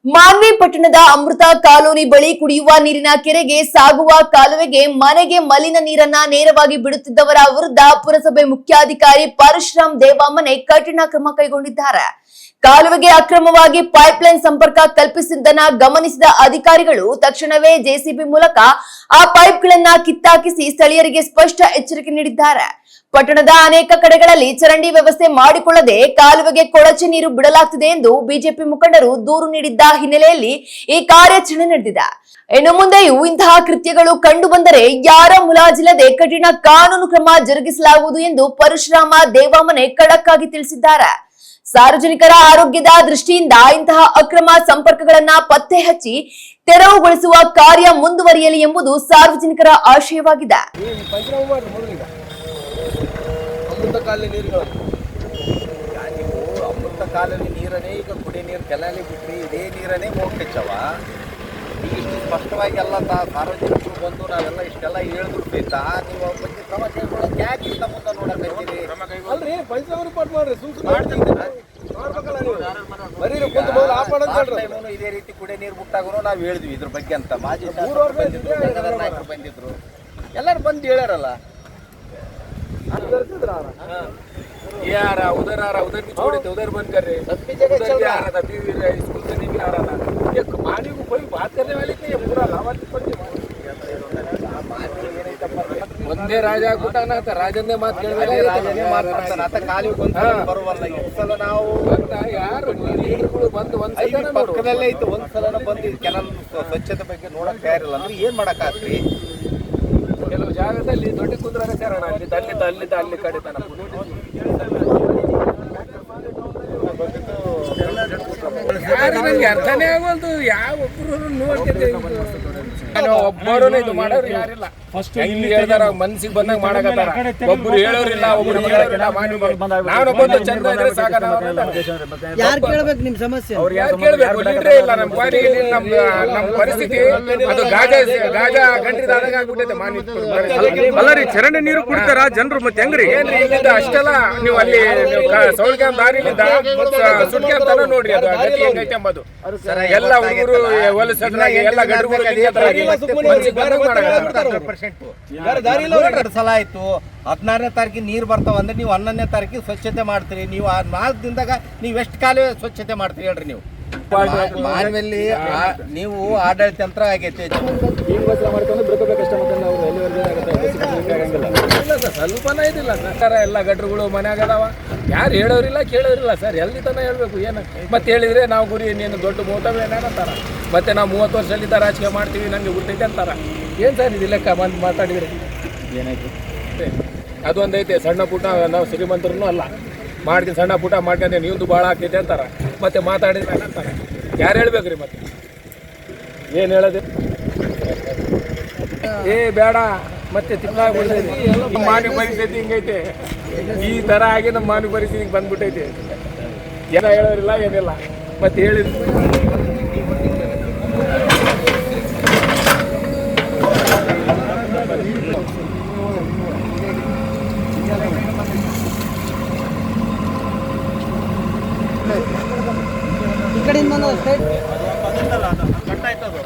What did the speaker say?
ಮಾನ್ವಿ ಪಟ್ಟಣದ ಅಮೃತ ಕಾಲೋನಿ ಬಳಿ ಕುಡಿಯುವ ನೀರಿನ ಕೆರೆಗೆ ಸಾಗುವ ಕಾಲುವೆಗೆ ಮನೆಗೆ ಮಲಿನ ನೀರನ್ನ ನೇರವಾಗಿ ಬಿಡುತ್ತಿದ್ದವರ ವಿರುದ್ಧ ಪುರಸಭೆ ಮುಖ್ಯಾಧಿಕಾರಿ ಪರಶುರಾಮ್ ದೇವಾಮನೆ ಕಠಿಣ ಕ್ರಮ ಕೈಗೊಂಡಿದ್ದಾರೆ. ಕಾಲುವೆಗೆ ಅಕ್ರಮವಾಗಿ ಪೈಪ್ಲೈನ್ ಸಂಪರ್ಕ ಕಲ್ಪಿಸಿದ್ದನ್ನ ಗಮನಿಸಿದ ಅಧಿಕಾರಿಗಳು ತಕ್ಷಣವೇ ಜೆಸಿಬಿ ಮೂಲಕ ಆ ಪೈಪ್ಗಳನ್ನ ಕಿತ್ತಾಕಿಸಿ ಸ್ಥಳೀಯರಿಗೆ ಸ್ಪಷ್ಟ ಎಚ್ಚರಿಕೆ ನೀಡಿದ್ದಾರೆ. ಪಟ್ಟಣದ ಅನೇಕ ಕಡೆಗಳಲ್ಲಿ ಚರಂಡಿ ವ್ಯವಸ್ಥೆ ಮಾಡಿಕೊಳ್ಳದೆ ಕಾಲುವೆಗೆ ಕೊಳಚೆ ನೀರು ಬಿಡಲಾಗ್ತಿದೆ ಎಂದು ಬಿಜೆಪಿ ಮುಖಂಡರು ದೂರು ನೀಡಿದ್ದ ಹಿನ್ನೆಲೆಯಲ್ಲಿ ಈ ಕಾರ್ಯಾಚರಣೆ ನಡೆದಿದೆ. ಇನ್ನು ಮುಂದೆಯೂ ಇಂತಹ ಕೃತ್ಯಗಳು ಕಂಡು ಬಂದರೆ ಯಾರ ಮುಲಾಜಿಲ್ಲದೆ ಕಠಿಣ ಕಾನೂನು ಕ್ರಮ ಜರುಗಿಸಲಾಗುವುದು ಎಂದು ಪರಶುರಾಮ ದೇವಾಮನೆ ಖಡಕ್ ಆಗಿ ತಿಳಿಸಿದ್ದಾರೆ. ಸಾರ್ವಜನಿಕರ ಆರೋಗ್ಯದ ದೃಷ್ಟಿಯಿಂದ ಇಂತಹ ಅಕ್ರಮ ಸಂಪರ್ಕಗಳನ್ನ ಪತ್ತೆ ಹಚ್ಚಿ ತೆರವುಗೊಳಿಸುವ ಕಾರ್ಯ ಮುಂದುವರಿಯಲಿ ಎಂಬುದು ಸಾರ್ವಜನಿಕರ ಆಶಯವಾಗಿದೆ. ಅಮೃತ ಕಾಲನಿ ನೀರನ್ನೇ ಈಗ ಕುಡಿ ನೀರು ಕೆಲಾಲಿ ಬಿಟ್ಟರೆ ಇದೇ ನೀರನ್ನೇ ಹೋಗ್ತಿಚ್ಚವ. ಈಗ ಇಷ್ಟು ಸ್ಪಷ್ಟವಾಗಿ ಎಲ್ಲ ಸಾರ್ವಜನಿಕರು ಬಂದು ನಾವೆಲ್ಲ ಇಷ್ಟೆಲ್ಲ ಹೇಳ್ಬಿಡ್ತೈತಾ ನೀವು ಅವ್ರ ಬಗ್ಗೆ ಕ್ರಮ ಕೈಗೊಳ್ಳೋದು ಯಾಕೆ ಇಂತ ಮುಂದೆ ನೋಡಕೈತೀರಿ? ಅಲ್ರಿ ಪಂಚಾಯತ್ ರಿಪೋರ್ಟ್ ಮಾಡ್ರಿ, ಇದೇ ರೀತಿ ಕುಡಿಯ ನೀರು ಬಿಟ್ಟಾಗೂ ನಾವು ಹೇಳಿದ್ವಿ ಇದ್ರ ಬಗ್ಗೆ ಅಂತ. ಮಾಜಿ ನಾಯಕರು ಬಂದಿದ್ರು, ಎಲ್ಲರೂ ಬಂದು ಹೇಳ್ಯಾರಲ್ಲ. यार उधर आ रहा, उधर भी छोड़े थे, उधर बंद कर रहे हैं। सबकी जगह चल रहा था, अभी स्कूल से नहीं आ रहा था। ये मानी को कोई बात करने वाली नहीं है, पूरा लावाती पड़ गई। ಒಂದೇ ರಾಜ ಆಗ್ಬಿಟ್ಟಾನ ಅಂತ ರಾಜನ್ನೇ ಮಾತು ಕೇಳಿದ್ರೆ ರಾಜನೇ ಮಾತಾಡ್ತಾನ ಅಂತ ಖಾಲಿ ಬರುವಲ್ಲ. ಒಂದ್ಸಲ ನಾವು ಯಾರು ಲೀಡರ್ಗಳು ಬಂದು ಒಂದ್ಸಲ ಪಕ್ಕದಲ್ಲೇ ಇತ್ತು, ಒಂದ್ಸಲ ಬಂದು ಕೆನಲ್ ಸ್ವಚ್ಛತೆ ಬಗ್ಗೆ ನೋಡಕ್ ತಯಾರಿಲ್ಲ ಅಂದ್ರೆ ಏನ್ ಮಾಡಕ್ಕಾಗ್ರಿ? ಕೆಲವು ಜಾಗದಲ್ಲಿ ದೊಡ್ಡ ಕುಂದ್ರ ಕಾರಣ ಅಲ್ಲಿದ್ದ ಅಲ್ಲಿ ಕಡೆ ತನ ನನಗೆ ಅರ್ಥನೇ ಆಗೋದು. ಯಾವ ಒಬ್ಬರು ನೋಡ್ತಿದ್ದೆ ಒಬ್ಬರು ಇದು ಮಾಡೋರು ಯಾರಿಲ್ಲ. ಹೆಂಗ್ ಹೇಳ್ತಾರ ಮನ್ಸಿಗೆ ಬಂದಾಗ ಮಾಡಕತ್ತಾರ. ಒಬ್ರು ಹೇಳೋರಿಲ್ಲ, ಒಬ್ರು ಹೇಳೋರಿಲ್ಲ. ನಾನೊಬ್ಬಂದು ಚಂದ ಇದ್ರೆ ಸಾಕ. ಯಾರು ಕೇಳ್ಬೇಕು ನಿಮ್ ಸಮಸ್ಯೆ? ಅವ್ರು ಯಾರು ಕೇಳ್ಬೇಕು? ಲೀಡ್ರೇ ಇಲ್ಲ ನಮ್ಮ ಬಾಡಿಯಲ್ಲಿ. ನಮ್ಮ ಪರಿಸ್ಥಿತಿ ಅದು ಗಾಜಾ ಗಂಟ್ರಿದಾಗ ಆಗ್ಬಿಟ್ಟೈತೆ. ಅಲ್ಲರಿ ಚರಂಡಿ ನೀರು ಕುಡಿತಾರ ಜನರು, ಮತ್ತೆ ಹೆಂಗ್ರಿ? ಏನ್ರಿ ಇಲ್ಲಿಂದ ಅಷ್ಟೆಲ್ಲ ನೀವು ಅಲ್ಲಿ ಸೌಳ್ಗೆ ದಾರಿಲಿಂದ ಸುಟ್ಕೆ ಅಂತಾನ ನೋಡ್ರಿ. ಅದು ಗತಿ ಹೆಂಗೈತೆ ಎಂಬುದು ಎಲ್ಲ ಹುಡುಗರು ಹೊಲಸಡ್ರಾಗಿ ಎಲ್ಲ ಗಡ್ರುಗಳು ಸಲ ಆಯ್ತು. 16ನೇ ತಾರೀಕಿಗೆ ನೀರು ಬರ್ತಾವ ಅಂದ್ರೆ ನೀವು 11ನೇ ತಾರೀಕಿಗೆ ಸ್ವಚ್ಛತೆ ಮಾಡ್ತೀರಿ. ನೀವು 4 ದಿನದಾಗ ನೀವು ಎಷ್ಟು ಕಾಲುವೆ ಸ್ವಚ್ಛತೆ ಮಾಡ್ತೀರಿ ಹೇಳ್ರಿ? ನೀವು ಮಾನವಲ್ಲಿ ನೀವು ಆಡಳಿತ ಯಂತ್ರ ಆಗೈತೆ. ಸ್ವಲ್ಪನ ಇದಿಲ್ಲ ಸರ್ಕಾರ. ಎಲ್ಲ ಗಟ್ರುಗಳು ಮನ್ಯಾಗ ಅದಾವ. ಯಾರು ಹೇಳೋರಿಲ್ಲ ಕೇಳೋರಿಲ್ಲ ಸರ್. ಎಲ್ಲಿ ತನ ಹೇಳ್ಬೇಕು ಏನು? ಮತ್ತೆ ಹೇಳಿದ್ರೆ ನಾವು ಗುರಿ ನೀನು ದೊಡ್ಡ ಮೋಟವೇನಂತಾರ. ಮತ್ತೆ ನಾವು 30 ವರ್ಷದಿಂದ ರಾಜಕೀಯ ಮಾಡ್ತೀವಿ ನಂಗೆ ಗೊತ್ತೈತೆ ಅಂತಾರ. ಏನು ಸರ್ ಇದು ಲೆಕ್ಕ ಬಂದು ಮಾತಾಡಿದ್ರಿ ಏನಾಯ್ತು? ಅದೊಂದೈತೆ ಸಣ್ಣ ಪುಟ್ಟ, ನಾವು ಶ್ರೀಮಂತರೂ ಅಲ್ಲ, ಮಾಡ್ತೀನಿ ಸಣ್ಣ ಪುಟ್ಟ ಮಾಡ್ಕೊಂಡೆ ನೀವಂದು ಭಾಳ ಆಗ್ತೈತೆ ಅಂತಾರೆ. ಮತ್ತೆ ಮಾತಾಡಿದ್ರೆ ಅಂತಾರೆ. ಯಾರು ಹೇಳ್ಬೇಕ್ರಿ? ಮತ್ತೆ ಏನು ಹೇಳೋದು? ಏ ಬೇಡ ಮತ್ತೆ ತಿನ್ನಾಗ್ಬಿಡ್ತೈತಿ. ನಮ್ಮ ಮಾನವ ಪರಿಸ್ಥಿತಿ ಹಿಂಗೈತೆ. ಈ ಥರ ಆಗಿ ನಮ್ಮ ಮಾನವ ಪರಿಸ್ಥಿತಿಗೆ ಬಂದ್ಬಿಟ್ಟೈತೆ. ಏನೋ ಹೇಳೋರಿಲ್ಲ ಏನಿಲ್ಲ. ಮತ್ತೆ ಹೇಳಿದ್ರು ಈ ಕಡೆಯಿಂದ ಕಟ್ಟಾಯ್ತದು.